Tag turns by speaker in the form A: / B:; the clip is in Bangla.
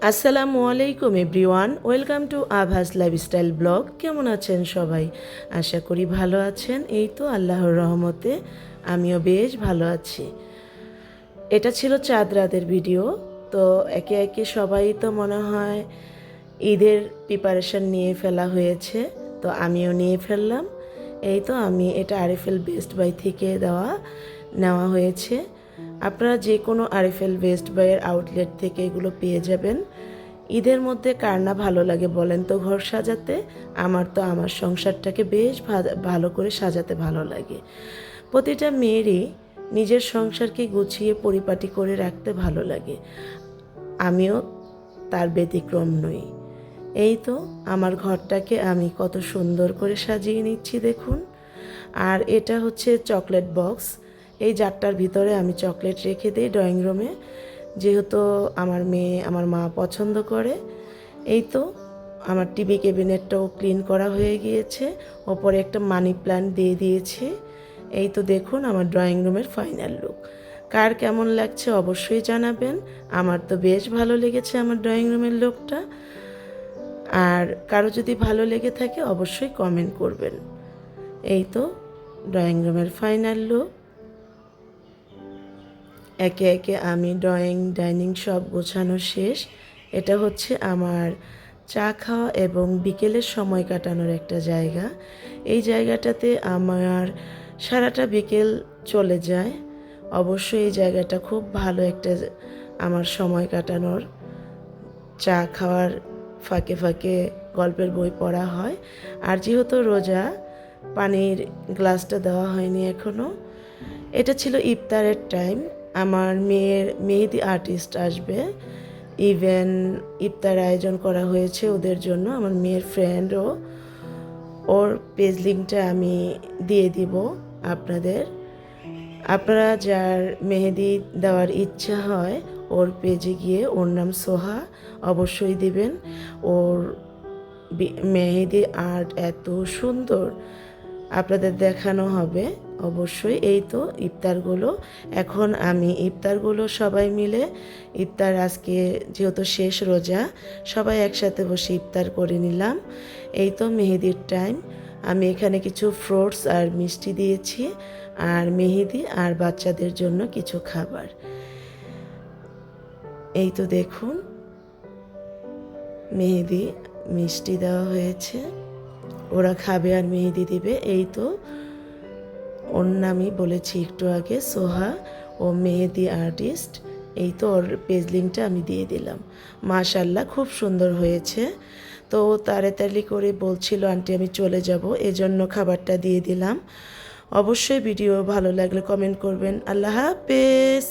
A: আসসালামু আলাইকুম এভরিওয়ান, ওয়েলকাম টু আভাস লাইফস্টাইল ব্লগ। কেমন আছেন সবাই? আশা করি ভালো আছেন। এই তো আল্লাহর রহমতে আমিও বেশ ভালো আছি। এটা ছিল চাঁদ রাতের ভিডিও। তো একে একে সবাই তো মনে হয় ঈদের প্রিপারেশন নিয়ে ফেলা হয়েছে, তো আমিও নিয়ে ফেললাম। এই তো আমি এটা আরএফএল বেস্ট বাই থেকে নেওয়া হয়েছে। আপনারা যে কোনো আরএফএল বেস্ট বাইয়ের আউটলেট থেকে এগুলো পেয়ে যাবেন। ঈদের মধ্যে কার না ভালো লাগে বলেন তো ঘর সাজাতে? আমার তো আমার সংসারটাকে বেশ ভালো করে সাজাতে ভালো লাগে। প্রতিটা মেয়েরই নিজের সংসারকে গুছিয়ে পরিপাটি করে রাখতে ভালো লাগে। আমিও তার ব্যতিক্রম নই। এই তো আমার ঘরটাকে আমি কত সুন্দর করে সাজিয়ে নিচ্ছি দেখুন। আর এটা হচ্ছে চকলেট বক্স। এই জারটার ভিতরে আমি চকলেট রেখে দিই ড্রয়িং রুমে, যেহেতু আমার মেয়ে আমার মা পছন্দ করে। এই তো আমার টিভি ক্যাবিনেটটাও ক্লিন করা হয়ে গিয়েছে, ওপরে একটা মানি প্ল্যান্ট দিয়ে দিয়েছি। এই তো দেখুন আমার ড্রয়িং রুমের ফাইনাল লুক। কার কেমন লাগছে অবশ্যই জানাবেন। আমার তো বেশ ভালো লেগেছে আমার ড্রয়িং রুমের লুকটা। আর কারো যদি ভালো লেগে থাকে অবশ্যই কমেন্ট করবেন। এই তো ড্রয়িং রুমের ফাইনাল লুক। একে একে আমি ড্রয়িং ডাইনিং সব গোছানো শেষ। এটা হচ্ছে আমার চা খাওয়া এবং বিকেলের সময় কাটানোর একটা জায়গা। এই জায়গাটাতে আমার সারাটা বিকেল চলে যায়। অবশ্যই এই জায়গাটা খুব ভালো একটা আমার সময় কাটানোর। চা খাওয়ার ফাঁকে ফাঁকে গল্পের বই পড়া হয়। আর যেহেতু রোজা, পানির গ্লাসটা দেওয়া হয়নি এখনও। এটা ছিল ইফতারের টাইম। আমার মেয়ের মেহেদি আর্টিস্ট আসবে, ইভেন ইফতার আয়োজন করা হয়েছে ওদের জন্য। আমার মেয়ের ফ্রেন্ডও, ওর পেজ লিঙ্কটা আমি দিয়ে দিব আপনাদের। আপনারা যার মেহেদি দেওয়ার ইচ্ছা হয় ওর পেজে গিয়ে, ওর নাম সোহা, অবশ্যই দিবেন। ওর মেহেদি আর্ট এত সুন্দর, আপনাদের দেখানো হবে অবশ্যই। এই তো ইফতারগুলো, এখন আমি ইফতারগুলো সবাই মিলে ইফতার, আজকে যেহেতু শেষ রোজা, সবাই একসাথে বসে ইফতার করে নিলাম। এই তো মেহেদির টাইম। আমি এখানে কিছু ফ্রুটস আর মিষ্টি দিয়েছি, আর মেহেদি আর বাচ্চাদের জন্য কিছু খাবার। এই তো দেখুন মেহেদি মিষ্টি দেওয়া হয়েছে, ওরা খাবে আর মেহেদি দিবে। এই তো ওর নামই বলেছি একটু আগে, সোহা, ও মেহেদি আর্টিস্ট। এই তো ওর পেজ লিঙ্কটা আমি দিয়ে দিলাম। মাশাল্লাহ খুব সুন্দর হয়েছে। তো ও তাড়াতাড়ি করে বলছিল আন্টি আমি চলে যাব, এজন্য খাবারটা দিয়ে দিলাম। অবশ্যই ভিডিও ভালো লাগলে কমেন্ট করবেন। আল্লাহ হাফেজ।